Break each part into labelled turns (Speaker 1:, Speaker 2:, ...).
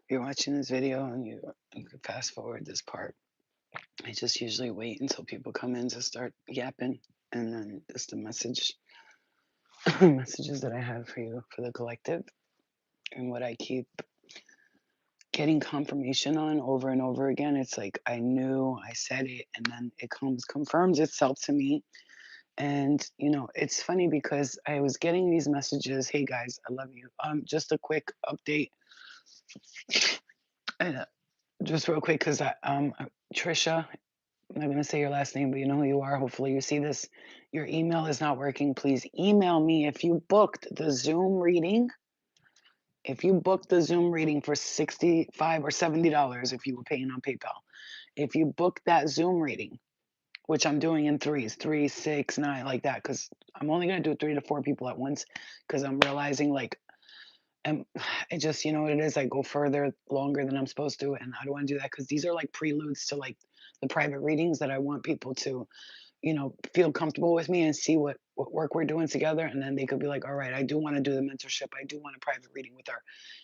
Speaker 1: you're watching this video and you can fast forward this part. I just usually wait until people come in to start yapping, and then just the messages that I have for you for the collective, and what I keep getting confirmation on over and over again. It's like I knew I said it, and then it confirms itself to me. And it's funny because I was getting these messages. Hey guys, I love you. Just a quick update. uh, just real quick, because Trisha, I'm not going to say your last name, but you know who you are. Hopefully, you see this. Your email is not working. Please email me if you booked the Zoom reading. If you booked the Zoom reading for $65 or $70, if you were paying on PayPal, if you booked that Zoom reading, which I'm doing in threes, 3, 6, 9, like that, because I'm only going to do 3 to 4 people at once, because I'm realizing like and it just, you know what it is? I go further longer than I'm supposed to, and I don't want to do that because these are like preludes to like the private readings that I want people to, feel comfortable with me and see what work we're doing together, and then they could be like, all right, I do want to do the mentorship. I do want a private reading with her.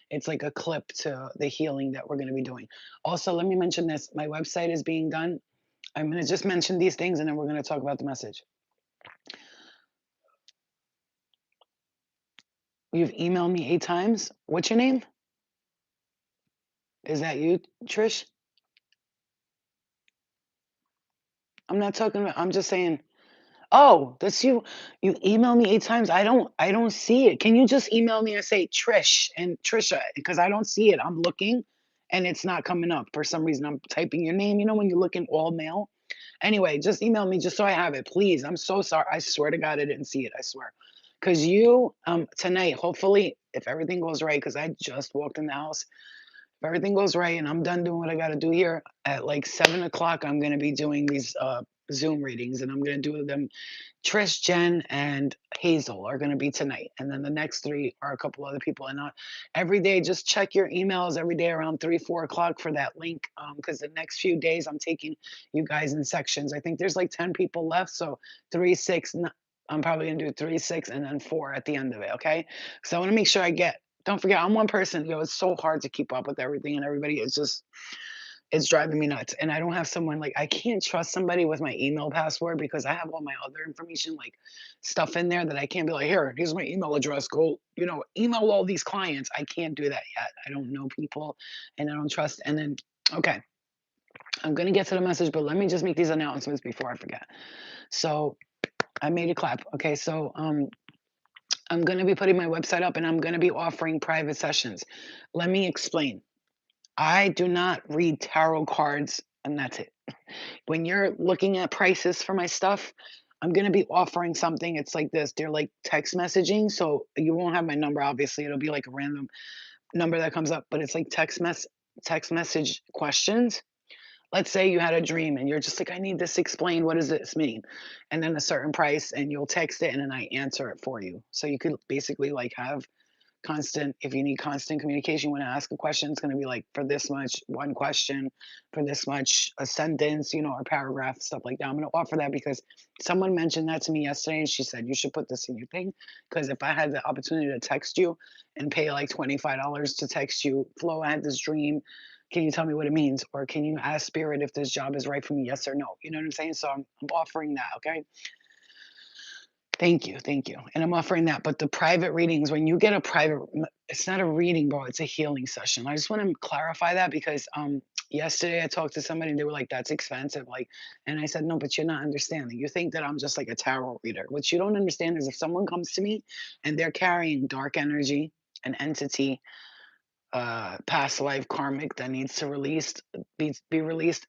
Speaker 1: It's like a clip to the healing that we're going to be doing. Also, let me mention this: my website is being done. I'm going to just mention these things, and then we're going to talk about the message. You've emailed me 8 times. What's your name? Is that you, Trish? I'm not talking about. I'm just saying. Oh, that's you. You email me 8 times. I don't see it. Can you just email me and say Trish and Trisha? Because I don't see it. I'm looking and it's not coming up. For some reason, I'm typing your name. You know when you look in all mail? Anyway, just email me just so I have it, please. I'm so sorry. I swear to God I didn't see it. I swear. Because you tonight, hopefully, if everything goes right, because I just walked in the house. If everything goes right and I'm done doing what I got to do here at like 7 o'clock, I'm going to be doing these Zoom readings, and I'm going to do them. Trish, Jen, and Hazel are going to be tonight. And then the next three are a couple other people. And every day, just check your emails every day around 3, 4 o'clock for that link. Because the next few days, I'm taking you guys in sections. I think there's like 10 people left. So 3, 6, I'm probably going to do 3, 6, and then 4 at the end of it. Okay. So I want to make sure I get, don't forget, I'm one person. It's so hard to keep up with everything and everybody. It's driving me nuts. And I don't have someone like I can't trust somebody with my email password because I have all my other information, like stuff in there that I can't be like, here's my email address. Go, email all these clients. I can't do that yet. I don't know people and I don't trust. And then, okay, I'm going to get to the message, but let me just make these announcements before I forget. So I made a clap. Okay. So, I'm going to be putting my website up and I'm going to be offering private sessions. Let me explain. I do not read tarot cards and that's it. When you're looking at prices for my stuff, I'm going to be offering something. It's like this. They're like text messaging. So you won't have my number, obviously. It'll be like a random number that comes up, but it's like text message questions. Let's say you had a dream and you're just like, I need this explained. What does this mean? And then a certain price, and you'll text it and then I answer it for you. So you could basically like have constant, if you need constant communication, when I ask a question, it's going to be like for this much, one question, for this much, a sentence, or paragraph, stuff like that. I'm going to offer that because someone mentioned that to me yesterday and she said you should put this in your thing, because if I had the opportunity to text you and pay like $25 to text you, Flo, I had this dream, can you tell me what it means, or can you ask spirit if this job is right for me, yes or no? You know what I'm saying? So I'm offering that. Okay. Thank you, thank you. And I'm offering that, but the private readings, when you get a private, it's not a reading, bro. It's a healing session. I just want to clarify that because yesterday I talked to somebody and they were like, "That's expensive." Like, and I said, "No, but you're not understanding. You think that I'm just like a tarot reader. What you don't understand is if someone comes to me and they're carrying dark energy, an entity, past life karmic that needs to be released,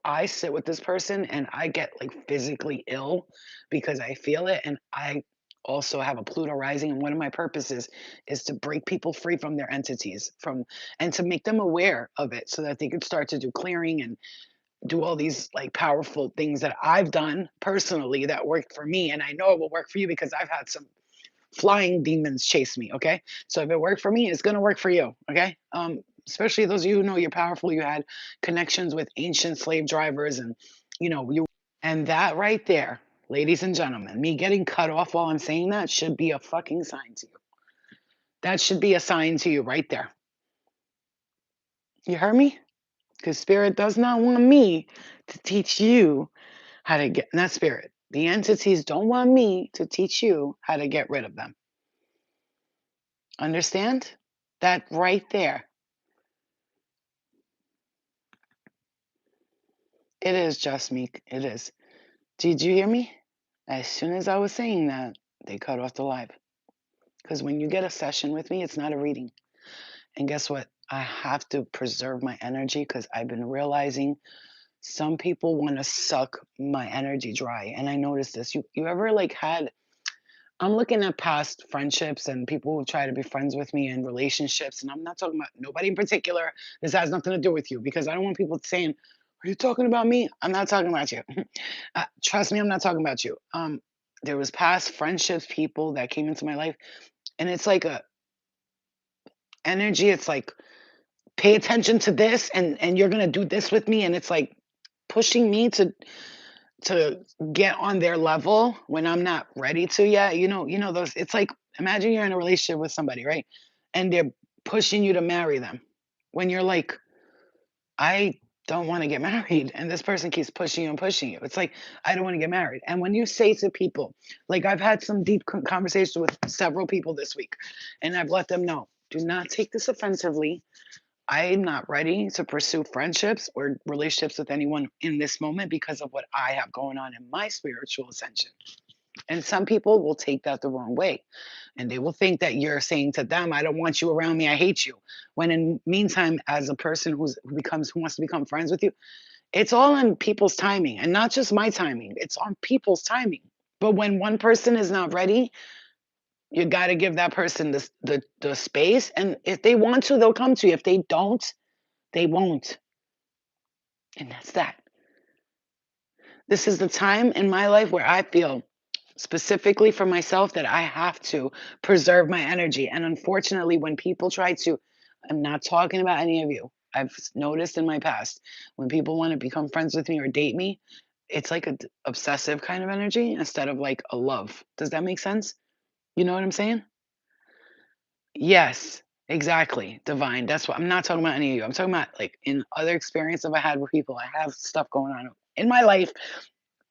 Speaker 1: I sit with this person and I get like physically ill because I feel it. And I also have a Pluto rising. And one of my purposes is to break people free from their entities and to make them aware of it so that they could start to do clearing and do all these like powerful things that I've done personally that worked for me. And I know it will work for you because I've had some flying demons chase me. Okay. So if it worked for me, it's going to work for you. Okay. Especially those of you who know you're powerful, you had connections with ancient slave drivers and, you, and that right there, ladies and gentlemen, me getting cut off while I'm saying that should be a fucking sign to you. That should be a sign to you right there. You heard me? Because spirit does not want me to teach you how to get, not spirit. The entities don't want me to teach you how to get rid of them. Understand? That right there. It is just me. It is. Did you hear me? As soon as I was saying that, they cut off the live. Because when you get a session with me, it's not a reading. And guess what? I have to preserve my energy because I've been realizing some people want to suck my energy dry. And I noticed this. You ever like had, I'm looking at past friendships and people who try to be friends with me in relationships. And I'm not talking about nobody in particular. This has nothing to do with you because I don't want people saying, "Are you talking about me?" I'm not talking about you. Trust me, I'm not talking about you. There was past friendships, people that came into my life, and it's like a energy. It's like, pay attention to this, and you're gonna do this with me, and it's like pushing me to get on their level when I'm not ready to yet. You know those. It's like, imagine you're in a relationship with somebody, right? And they're pushing you to marry them when you're like, I don't want to get married, and this person keeps pushing you and pushing you. It's like, I don't want to get married. And when you say to people, like I've had some deep conversations with several people this week, and I've let them know, do not take this offensively. I'm not ready to pursue friendships or relationships with anyone in this moment because of what I have going on in my spiritual ascension. And some people will take that the wrong way. And they will think that you're saying to them, I don't want you around me, I hate you. When in meantime, as a person who wants to become friends with you, it's all on people's timing and not just my timing. It's on people's timing. But when one person is not ready, you got to give that person the space. And if they want to, they'll come to you. If they don't, they won't. And that's that. This is the time in my life where I feel specifically for myself that I have to preserve my energy. And unfortunately, when people try to, I'm not talking about any of you. I've noticed in my past when people want to become friends with me or date me, it's like a obsessive kind of energy instead of like a love. Does that make sense? You know what I'm saying? Yes, exactly. Divine. That's what I'm not talking about any of you. I'm talking about like in other experience I've had with people. I have stuff going on in my life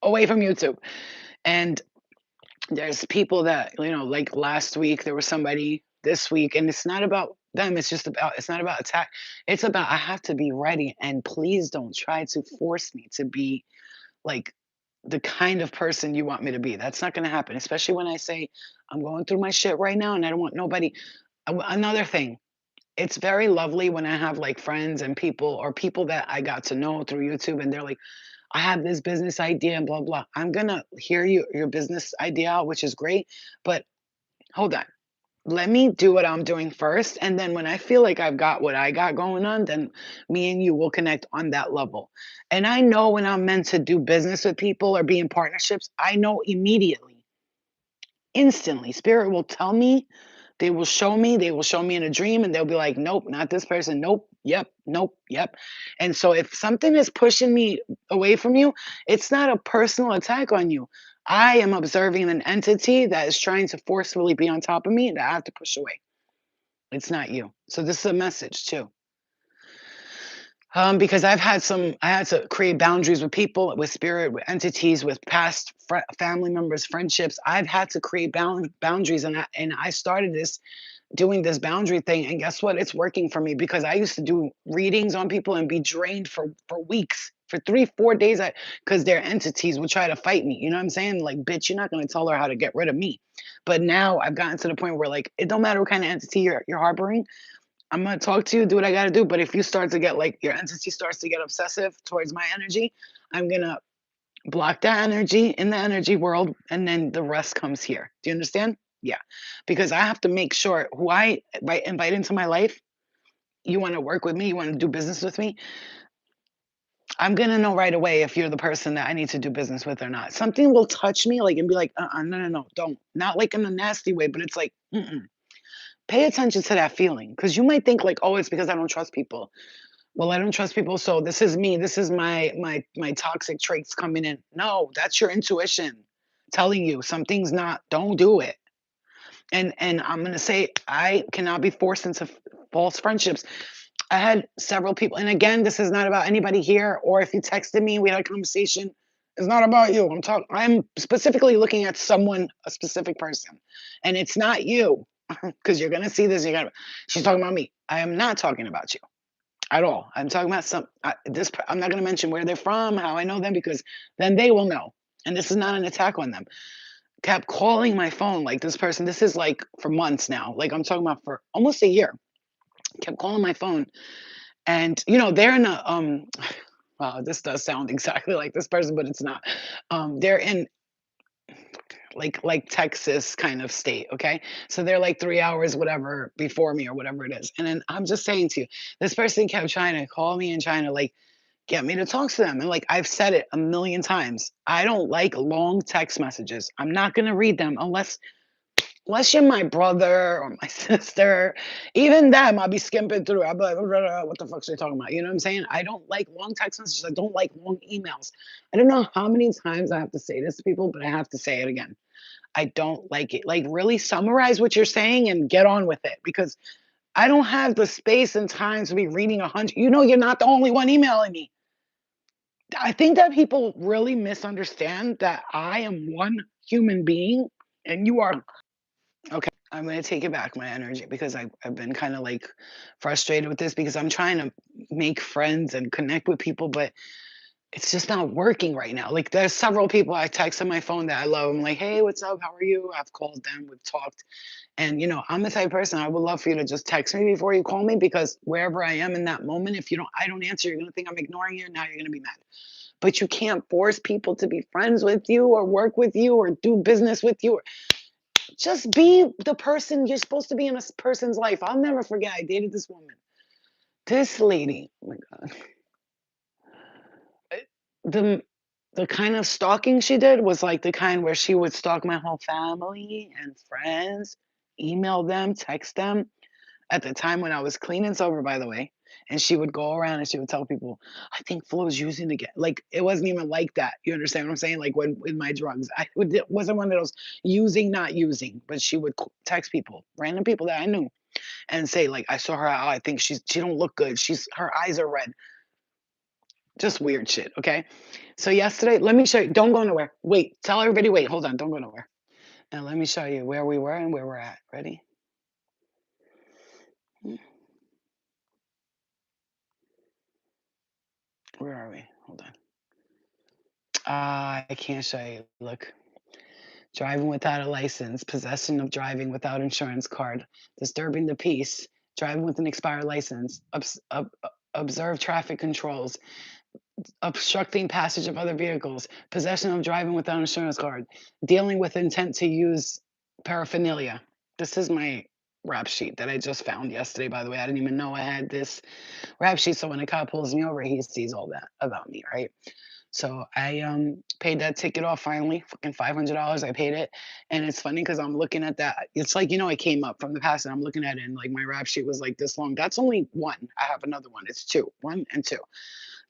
Speaker 1: away from YouTube. And there's people that, like last week, there was somebody this week, and it's not about them. It's not about attack. It's about, I have to be ready. And please don't try to force me to be like the kind of person you want me to be. That's not going to happen, especially when I say I'm going through my shit right now and I don't want nobody. Another thing, it's very lovely when I have like friends and people or people that I got to know through YouTube and they're like, I have this business idea and blah blah. I'm gonna hear your business idea out, which is great, but hold on. Let me do what I'm doing first, and then when I feel like I've got what I got going on, then me and you will connect on that level. And I know when I'm meant to do business with people or be in partnerships, I know immediately, instantly. Spirit will tell me, they will show me in a dream, and they'll be like, nope, not this person. Nope, yep, nope, yep. And so if something is pushing me away from you, it's not a personal attack on you. I am observing an entity that is trying to forcefully be on top of me that I have to push away. It's not you. So this is a message too. Because I had to create boundaries with people, with spirit, with entities, with past family members, friendships. I've had to create boundaries, and I started doing this boundary thing, and guess what? It's working for me because I used to do readings on people and be drained for weeks, for 3, 4 days, because their entities would try to fight me. You know what I'm saying? Like, bitch, you're not gonna tell her how to get rid of me. But now I've gotten to the point where like it don't matter what kind of entity you're harboring. I'm gonna talk to you, do what I gotta do. But if you start to get like your entity starts to get obsessive towards my energy, I'm gonna block that energy in the energy world, and then the rest comes here. Do you understand? Yeah. Because I have to make sure who I invite into my life, you want to work with me, you want to do business with me, I'm gonna know right away if you're the person that I need to do business with or not. Something will touch me like and be like, no, no, no, don't. Not like in a nasty way, but it's like, mm-mm. Pay attention to that feeling because you might think like, oh, it's because I don't trust people. Well, I don't trust people, so this is me. This is my toxic traits coming in. No, that's your intuition telling you something's not. Don't do it. And I'm gonna say I cannot be forced into false friendships. I had several people, and again, this is not about anybody here, or if you texted me, we had a conversation. It's not about you. I'm specifically looking at someone, a specific person, and it's not you, because you're gonna see this. You're gonna. She's talking about me. I am not talking about you at all. I'm talking about I'm not gonna mention where they're from, how I know them, because then they will know. And this is not an attack on them. Kept calling my phone like this person. This is like for months now. Like I'm talking about for almost a year. Kept calling my phone, and they're in a wow, this does sound exactly like this person, but it's not. They're in like Texas kind of state, okay? So they're like 3 hours whatever before me or whatever it is. And then I'm just saying to you, this person kept trying to call me and trying to like get me to talk to them. And like I've said it a million times. I don't like long text messages. I'm not going to read them unless you're my brother or my sister. Even them, I'll be skimping through. I'll be like, what the fuck's they talking about? You know what I'm saying? I don't like long text messages. I don't like long emails. I don't know how many times I have to say this to people, but I have to say it again. I don't like it. Like, really summarize what you're saying and get on with it, because I don't have the space and time to be reading 100. You're not the only one emailing me. I think that people really misunderstand that I am one human being and you are. Okay, I'm going to take it back, my energy, because I've been kind of like frustrated with this because I'm trying to make friends and connect with people, but it's just not working right now. Like, there's several people I text on my phone that I love. I'm like, hey, what's up? How are you? I've called them, we've talked. And, I'm the type of person, I would love for you to just text me before you call me, because wherever I am in that moment, if I don't answer, you're going to think I'm ignoring you. Now you're going to be mad. But you can't force people to be friends with you or work with you or do business with you. Just be the person you're supposed to be in a person's life. I'll never forget, I dated this woman. This lady, oh my God. The the kind of stalking she did was like the kind where she would stalk my whole family and friends, email them, text them. At the time when I was clean and sober, by the way, and she would go around and she would tell people, "I think Flo's using again." Like, it wasn't even like that. You understand what I'm saying? Like, when with my drugs, it wasn't one of those using, not using, but she would text people, random people that I knew, and say like, "I saw her out. I think she don't look good. Her eyes are red." Just weird shit. Okay. So yesterday, let me show you. Don't go nowhere. Wait. Tell everybody. Wait. Hold on. Don't go nowhere. Now let me show you where we were and where we're at. Ready? Hmm, where are we? Hold on. I can't show you. Look. Driving without a license, possession of driving without insurance card, disturbing the peace, driving with an expired license, observe traffic controls, obstructing passage of other vehicles, possession of driving without insurance card, dealing with intent to use paraphernalia. This is my rap sheet that I just found yesterday, by the way. I didn't even know I had this rap sheet. So when a cop pulls me over, he sees all that about me, right? So I paid that ticket off finally, fucking $500. I paid it. And it's funny because I'm looking at that. It's like, it came up from the past and I'm looking at it and like my rap sheet was like this long. That's only one. I have another one. It's two, one and two.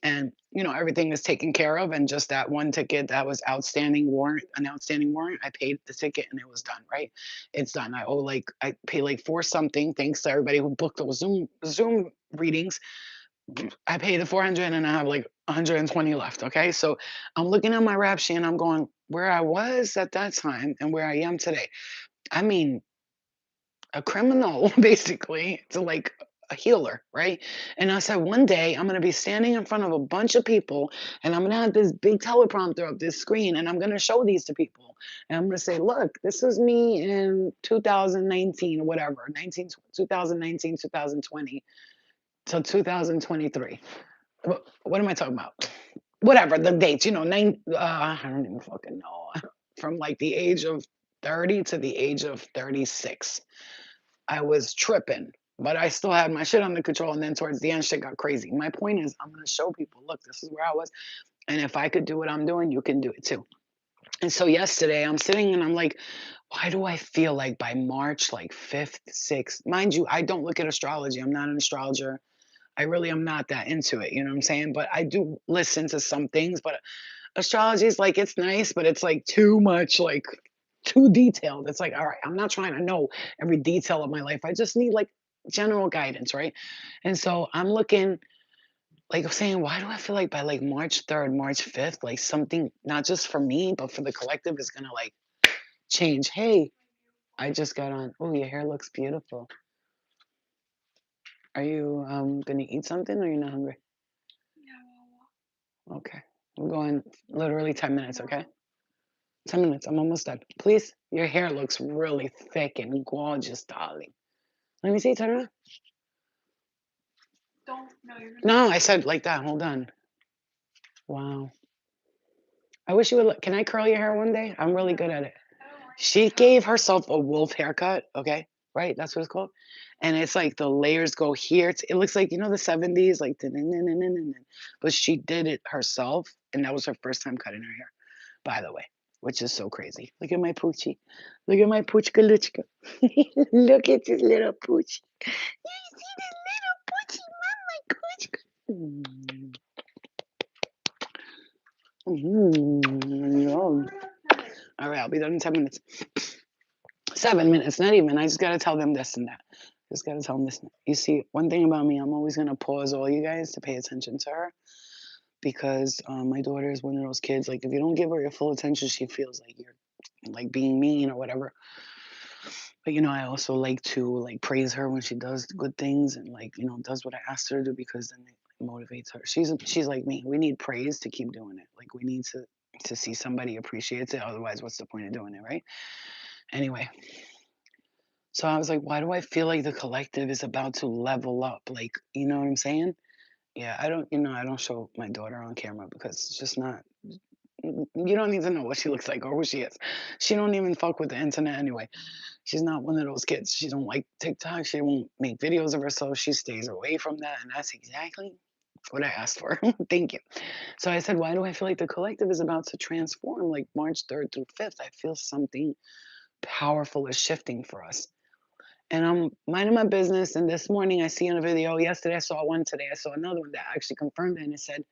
Speaker 1: And everything is taken care of. And just that one ticket that was an outstanding warrant, I paid the ticket and it was done, right? It's done. I pay like for something, thanks to everybody who booked those Zoom readings. I pay the 400 and I have like 120 left. Okay. So I'm looking at my rap sheet and I'm going, where I was at that time and where I am today. I mean, a criminal basically to like a healer, right? And I said, one day I'm going to be standing in front of a bunch of people and I'm going to have this big teleprompter up this screen and I'm going to show these to people. And I'm going to say, look, this is me in 2019 or whatever, 2019, 2020 till 2023. What am I talking about? Whatever the dates, I don't even fucking know. From like the age of 30 to the age of 36. I was tripping, but I still had my shit under control. And then towards the end, shit got crazy. My point is, I'm going to show people, look, this is where I was. And if I could do what I'm doing, you can do it too. And so yesterday, I'm sitting and I'm like, why do I feel like by March, like 5th, 6th, mind you, I don't look at astrology. I'm not an astrologer. I really am not that into it, you know what I'm saying? But I do listen to some things, but astrology is like it's nice, but it's like too much, like too detailed. It's like, all right, I'm not trying to know every detail of my life. I just need like general guidance, right? And so I'm looking, like I'm saying, why do I feel like by like March 3rd, March 5th, like something not just for me, but for the collective is gonna like change. Hey, I just got on. Oh, your hair looks beautiful. Are you gonna eat something or you're not hungry? Okay. We're going literally 10 minutes, okay? 10 minutes. I'm almost done. Please. Your hair looks really thick and gorgeous, darling. Let me see. Turn around. No, I said like that. Hold on. Wow. I wish you would. Can I curl your hair one day? I'm really good at it. She gave herself a wolf haircut. Okay. Right. That's what it's called. And it's like the layers go here. It looks like, the 70s, like, but she did it herself. And that was her first time cutting her hair, by the way, which is so crazy. Look at my poochie. Look at my poochka luchka. Look at this little poochie. You see this little poochie, mama poochka. Yum. All right, I'll be done in 10 minutes. 7 minutes, not even. I just got to tell them this and that. Just got to tell them this. You see, one thing about me, I'm always going to pause all you guys to pay attention to her because my daughter is one of those kids. Like, if you don't give her your full attention, she feels like you're like being mean or whatever. But I also like to like praise her when she does good things and like does what I asked her to do because then it motivates her. She's like me. We need praise to keep doing it. Like we need to see somebody appreciates it. Otherwise, what's the point of doing it, right? Anyway, so I was like, why do I feel like the collective is about to level up? Like, you know what I'm saying? Yeah, I don't show my daughter on camera because it's just not. You don't need to know what she looks like or who she is. She don't even fuck with the internet anyway. She's not one of those kids. She don't like TikTok. She won't make videos of herself. She stays away from that, and that's exactly what I asked for. Thank you. So I said, why do I feel like the collective is about to transform? Like March 3rd through 5th, I feel something powerful is shifting for us. And I'm minding my business. And this morning I see on a video, yesterday I saw one, today I saw another one that actually confirmed it. And it said,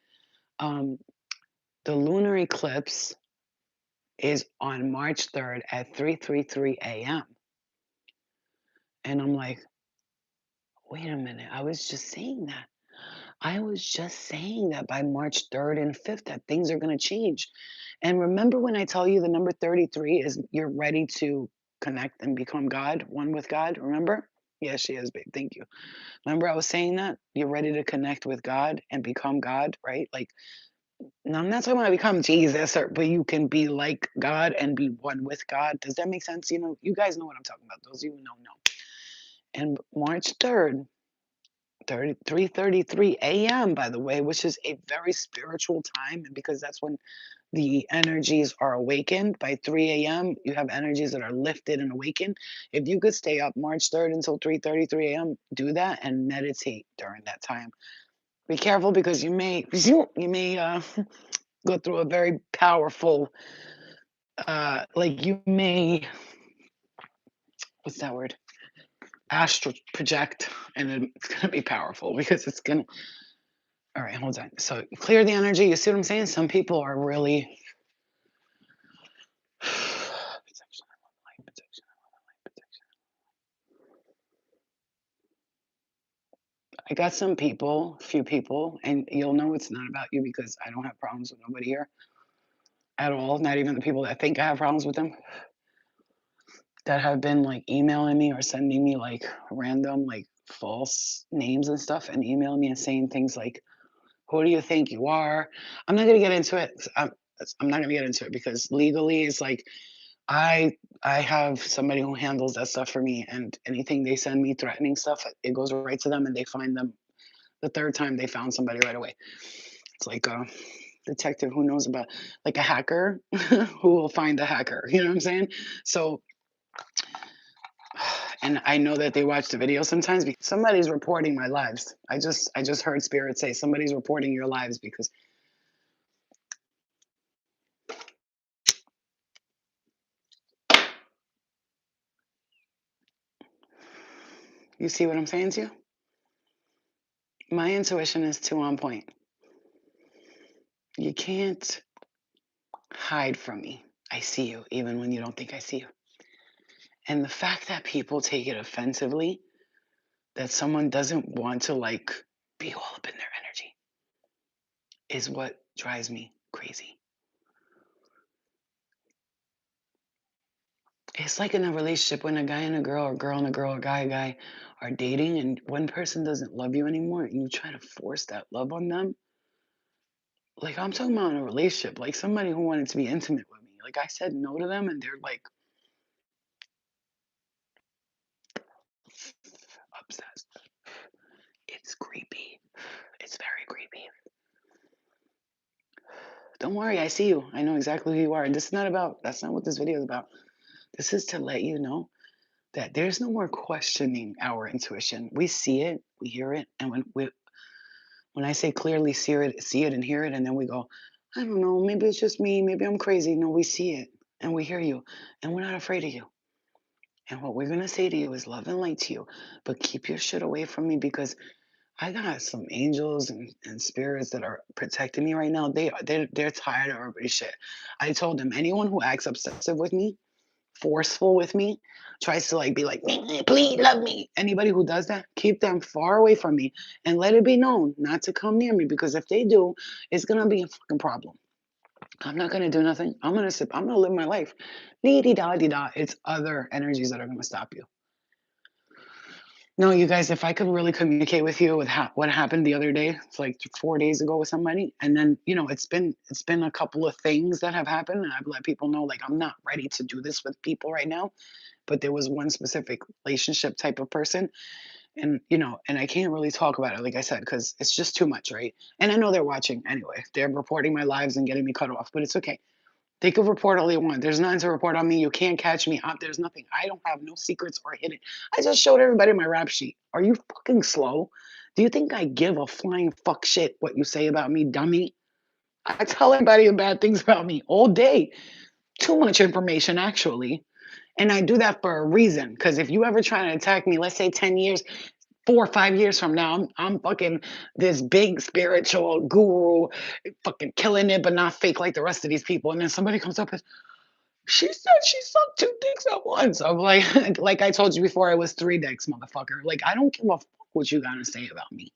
Speaker 1: um, the lunar eclipse is on March 3rd at 3:33 a.m. And I'm like, wait a minute, I was just saying that. I was just saying that by March 3rd and 5th that things are going to change. And remember when I tell you the number 33 is you're ready to connect and become God, one with God, remember? Yes, she is, babe. Thank you. Remember I was saying that? You're ready to connect with God and become God, right? Like, now I'm not talking about become Jesus, but you can be like God and be one with God. Does that make sense? You guys know what I'm talking about. Those of you who know. And March 3rd, 3:33 a.m., by the way, which is a very spiritual time, and because that's when the energies are awakened. By 3 a.m., you have energies that are lifted and awakened. If you could stay up March 3rd until 3:33 a.m., do that and meditate during that time. Be careful because you may go through a very powerful like you may, what's that word, astral project, and it's going to be powerful because it's going to. All right, hold on. So clear the energy. You see what I'm saying? Some people are really protection, light, protection, light, protection. I got some people, few people, and you'll know it's not about you because I don't have problems with nobody here at all. Not even the people that think I have problems with them that have been like emailing me or sending me like random like false names and stuff and emailing me and saying things like, who do you think you are? I'm not going to get into it. I'm not going to get into it because legally it's like I have somebody who handles that stuff for me, and anything they send me threatening stuff, it goes right to them, and they find them. The third time they found somebody right away. It's like a detective who knows about, like a hacker who will find a hacker. You know what I'm saying? So, and I know that they watch the video sometimes because somebody's reporting my lives. I just heard spirit say somebody's reporting your lives because you see what I'm saying to you. My intuition is too on point. You can't hide from me. I see you even when you don't think I see you. And the fact that people take it offensively, that someone doesn't want to like be all up in their energy is what drives me crazy. It's like in a relationship when a guy and a girl, or girl and a girl, or guy and a guy are dating, and one person doesn't love you anymore, and you try to force that love on them. Like I'm talking about in a relationship, like somebody who wanted to be intimate with me. Like I said no to them, and they're like obsessed. It's creepy. It's very creepy. Don't worry, I see you. I know exactly who you are. And this is not about, that's not what this video is about. This is to let you know that there's no more questioning our intuition. We see it, we hear it, and when I say clearly see it and hear it, and then we go, I don't know, maybe it's just me, maybe I'm crazy. No, we see it and we hear you, and we're not afraid of you. And what we're gonna say to you is love and light to you, but keep your shit away from me because I got some angels and spirits that are protecting me right now. They're tired of everybody's shit. I told them anyone who acts obsessive with me, forceful with me, tries to like be like, please love me. Anybody who does that, keep them far away from me and let it be known not to come near me because if they do, it's gonna be a fucking problem. I'm not gonna do nothing. I'm gonna sip. I'm gonna live my life. Dee dee da dee da. It's other energies that are gonna stop you. No, you guys, if I could really communicate with you with what happened the other day, it's like 4 days ago with somebody, and then it's been a couple of things that have happened, and I've let people know like I'm not ready to do this with people right now. But there was one specific relationship type of person, and and I can't really talk about it, like I said, because it's just too much, right? And I know they're watching anyway. They're reporting my lives and getting me cut off, but it's okay. They could report all they want. There's nothing to report on me. You can't catch me out. There's nothing. I don't have no secrets or hidden. I just showed everybody my rap sheet. Are you fucking slow? Do you think I give a flying fuck shit what you say about me, dummy? I tell everybody bad things about me all day. Too much information, actually. And I do that for a reason. Because if you ever try to attack me, let's say 10 years, 4 or 5 years from now, I'm fucking this big spiritual guru, fucking killing it, but not fake like the rest of these people. And then somebody comes up and she said she sucked 2 dicks at once. I'm like, like I told you before, it was 3 dicks, motherfucker. Like, I don't give a fuck what you gotta say about me.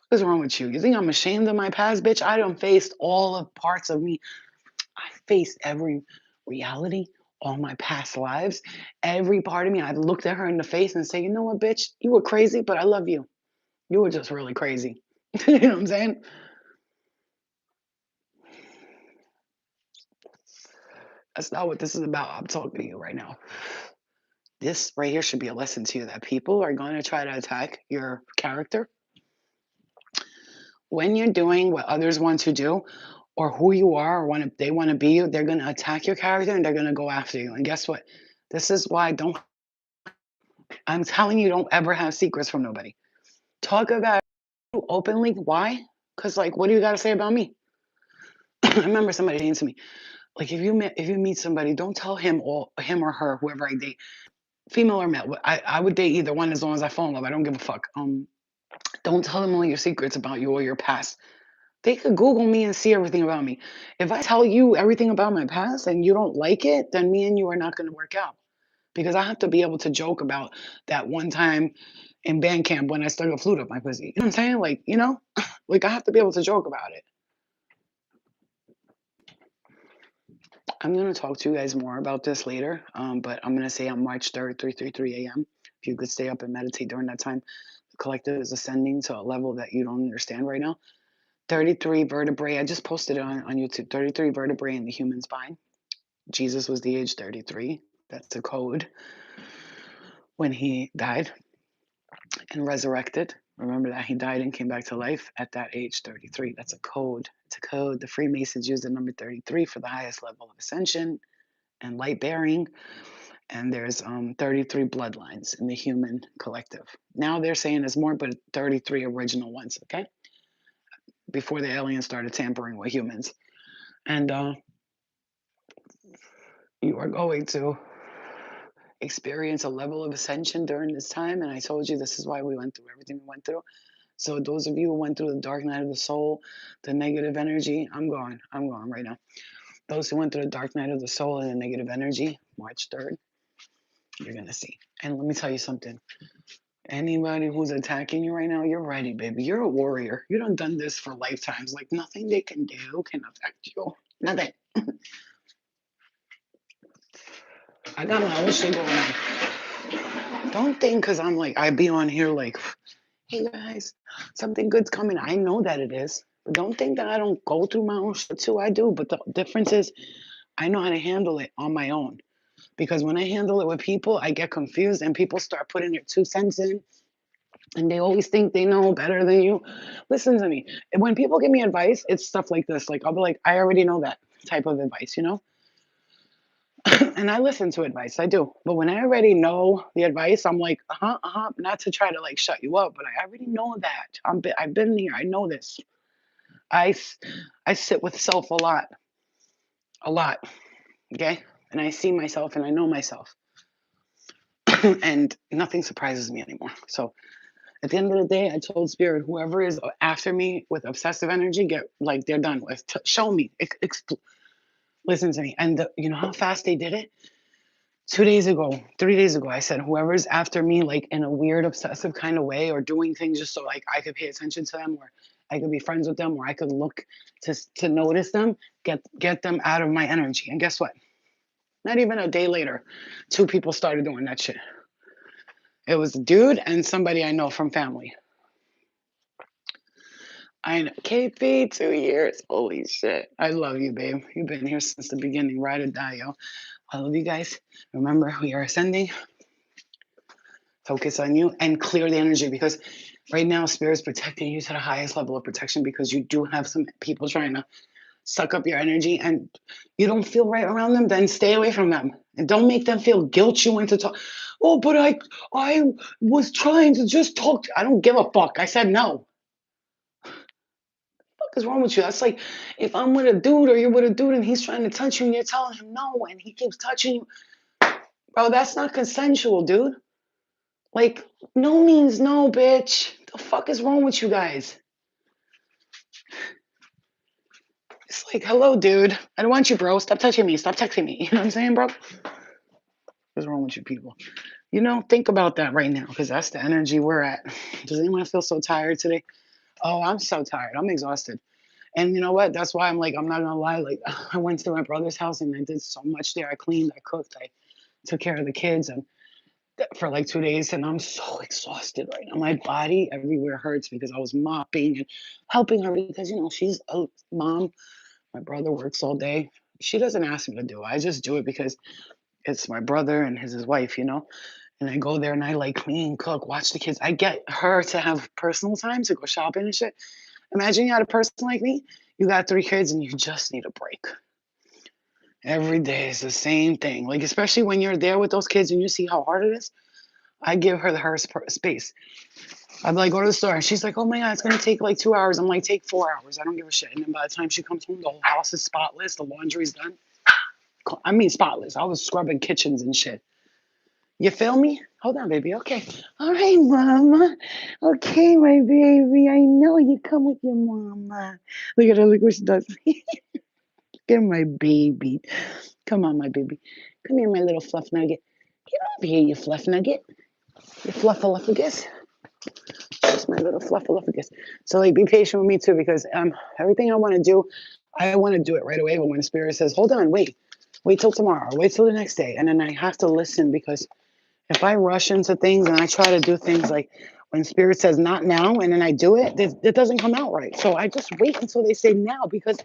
Speaker 1: What's wrong with you? You think I'm ashamed of my past, bitch? I done faced all of parts of me. I faced every reality, all my past lives, every part of me. I've looked at her in the face and say, you know what, bitch? You were crazy, but I love you. You were just really crazy. You know what I'm saying? That's not what this is about. I'm talking to you right now. This right here should be a lesson to you that people are going to try to attack your character when you're doing what others want to do or who you are or they want to be you. They're going to attack your character and they're going to go after you. And guess what? This is why don't I'm telling you, don't ever have secrets from nobody. Talk about you openly. Why? Because like, what do you got to say about me? I remember somebody saying to me, like, if you meet somebody, don't tell him or her, whoever I date, female or male. I would date either one as long as I fall in love. I don't give a fuck. Don't tell them all your secrets about you or your past. They could Google me and see everything about me. If I tell you everything about my past and you don't like it, then me and you are not going to work out. Because I have to be able to joke about that one time in band camp when I stuck a flute up my pussy. You know what I'm saying? Like, like I have to be able to joke about it. I'm going to talk to you guys more about this later, but I'm going to say on March 3rd, 3:33 a.m. If you could stay up and meditate during that time, the collective is ascending to a level that you don't understand right now. 33 vertebrae. I just posted it on YouTube. 33 vertebrae in the human spine. Jesus was the age 33. That's the code when he died and resurrected. Remember that he died and came back to life at that age 33. That's a code. It's a code. The Freemasons use the number 33 for the highest level of ascension and light bearing. And there's 33 bloodlines in the human collective. Now they're saying there's more, but 33 original ones, okay? Before the aliens started tampering with humans. And you are going to experience a level of ascension during this time. And I told you this is why we went through everything we went through. So those of you who went through the dark night of the soul, the negative energy, I'm gone. I'm gone right now. Those who went through the dark night of the soul and the negative energy, March 3rd, you're gonna see. And let me tell you something. Anybody who's attacking you right now, you're ready, baby. You're a warrior. You done this for lifetimes. Like nothing they can do can affect you. Nothing. I got my own shit going on. Don't think because I'm like I be on here like, hey guys, something good's coming. I know that it is. But don't think that I don't go through my own shit too. I do. But the difference is I know how to handle it on my own. Because when I handle it with people, I get confused and people start putting their 2 cents in and they always think they know better than you. Listen to me. When people give me advice, it's stuff like this. Like I'll be like, I already know that type of advice, you know? And I listen to advice. I do. But when I already know the advice, I'm like, not to try to like shut you up, but I already know that. I've been here. I know this. I s- I sit with self a lot, okay? And I see myself and I know myself. And nothing surprises me anymore. So at the end of the day, I told Spirit, whoever is after me with obsessive energy, get like they're done with. Show me, listen to me. And you know how fast they did it? 2 days ago, 3 days ago, I said, whoever's after me, like in a weird, obsessive kind of way, or doing things just so like I could pay attention to them, or I could be friends with them, or I could look to notice them, get them out of my energy. And guess what? Not even a day later, two people started doing that shit. It was a dude and somebody I know from family. I know. KP, 2 years. Holy shit. I love you, babe. You've been here since the beginning. Ride or die, yo. I love you guys. Remember, we are ascending. Focus on you and clear the energy because right now, Spirit's protecting you to the highest level of protection because you do have some people trying to suck up your energy and you don't feel right around them, then stay away from them. And don't make them feel guilt you into talk. Oh, but I was trying to just talk. I don't give a fuck. I said no. Fuck is wrong with you? That's like if I'm with a dude or you're with a dude and he's trying to touch you and you're telling him no and he keeps touching you. Bro, that's not consensual, dude. Like, no means no, bitch. The fuck is wrong with you guys? It's like, hello, dude. I don't want you, bro. Stop touching me. Stop texting me. You know what I'm saying, bro? What's wrong with you people? You know, think about that right now because that's the energy we're at. Does anyone feel so tired today? Oh, I'm so tired. I'm exhausted. And you know what? That's why I'm like, I'm not gonna lie. Like, I went to my brother's house and I did so much there. I cleaned, I cooked, I took care of the kids, and for like 2 days. And I'm so exhausted right now. My body everywhere hurts because I was mopping and helping her because you know she's a mom. My brother works all day. She doesn't ask me to do it. I just do it because it's my brother and his wife, you know. And I go there and I like clean, cook, watch the kids. I get her to have personal time to go shopping and shit. Imagine you had a person like me. You got 3 kids and you just need a break. Every day is the same thing. Like, especially when you're there with those kids and you see how hard it is. I give her space. I'm like, go to the store. And she's like, oh my God, it's going to take like 2 hours. I'm like, take 4 hours. I don't give a shit. And then by the time she comes home, the whole house is spotless. The laundry's done. I mean, spotless. I was scrubbing kitchens and shit. You feel me? Hold on, baby. Okay. All right, mama. Okay, my baby. I know you come with your mama. Look at her. Look what she does. Look at my baby. Come on, my baby. Come here, my little fluff nugget. Get over here, you fluff nugget. You fluffaluffagus. Just my little fluffaluffagus. So, like, be patient with me too because everything I want to do, I want to do it right away. But when Spirit says, hold on, wait till tomorrow, wait till the next day. And then I have to listen because if I rush into things and I try to do things like when Spirit says not now and then I do it, it doesn't come out right. So I just wait until they say now because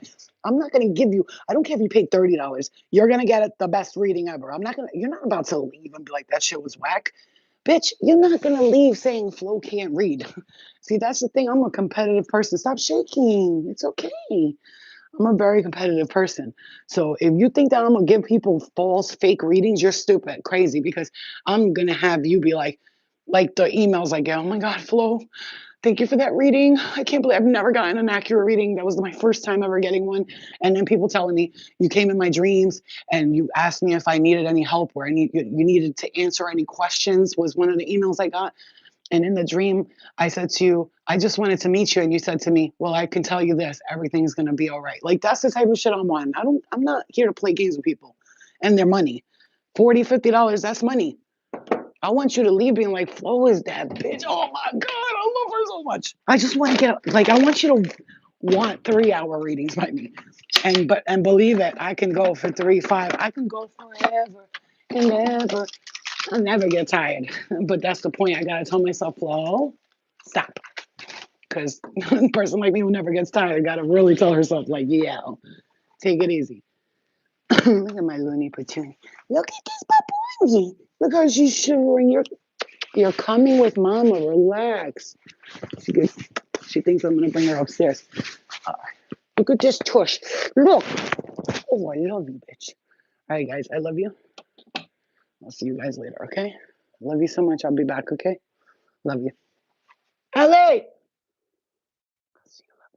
Speaker 1: I'm not going to give you, I don't care if you paid $30. You're going to get the best reading ever. You're not about to leave and be like, that shit was whack. Bitch, you're not going to leave saying Flo can't read. See, that's the thing. I'm a competitive person. Stop shaking. It's okay. I'm a very competitive person. So if you think that I'm gonna give people false, fake readings, you're stupid, crazy, because I'm gonna have you be like the emails I get. Oh my God, Flo, thank you for that reading. I can't believe I've never gotten an accurate reading. That was my first time ever getting one. And then people telling me you came in my dreams and you asked me if I needed any help or you needed to answer any questions was one of the emails I got. And in the dream, I said to you, I just wanted to meet you. And you said to me, well, I can tell you this, everything's going to be all right. Like, that's the type of shit I'm on. I'm not here to play games with people and their money. $40, $50, that's money. I want you to leave being like, Flo is that bitch. Oh my God, I love her so much. I just want to get, like, I want you to want 3-hour readings by me. And believe it, I can go for 3, 5. I can go forever and ever. I'll never get tired. But that's the point. I gotta tell myself, Flo, stop. Because a person like me who never gets tired gotta really tell herself, like, yeah, take it easy. Look at my loony patoonie. Look at this papoonji. Look how she's shivering. You're coming with mama. Relax. She thinks I'm gonna bring her upstairs. Uh, Look at this tush. Look. Oh, I love you, bitch. All right, guys. I love you. I'll see you guys later, okay? I love you so much. I'll be back, okay? Love you. Ellie!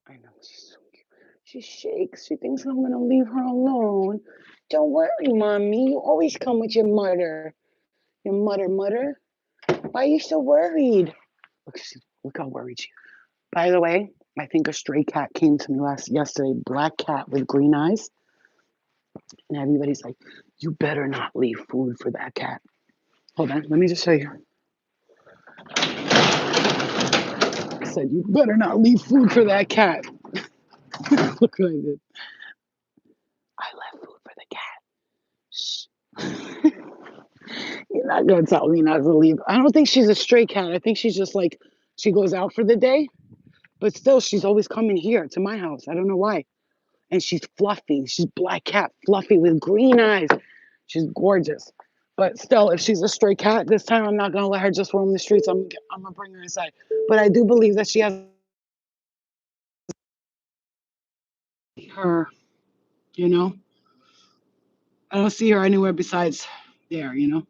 Speaker 1: I know. She's so cute. She shakes. She thinks I'm going to leave her alone. Don't worry, Mommy. You always come with your mother. Your mother. Why are you so worried? Look how worried she is. By the way, I think a stray cat came to me yesterday. Black cat with green eyes. And everybody's like, you better not leave food for that cat. Hold on. Let me just show you. I said, you better not leave food for that cat. Look what I did. I left food for the cat. Shh. You're not going to tell me not to leave. I don't think she's a stray cat. I think she's just like, she goes out for the day. But still, she's always coming here to my house. I don't know why. And she's fluffy. She's black cat, fluffy with green eyes. She's gorgeous. But still, if she's a stray cat, this time I'm not going to let her just roam the streets. I'm going to bring her inside. But I do believe that she has her, you know. I don't see her anywhere besides there, you know.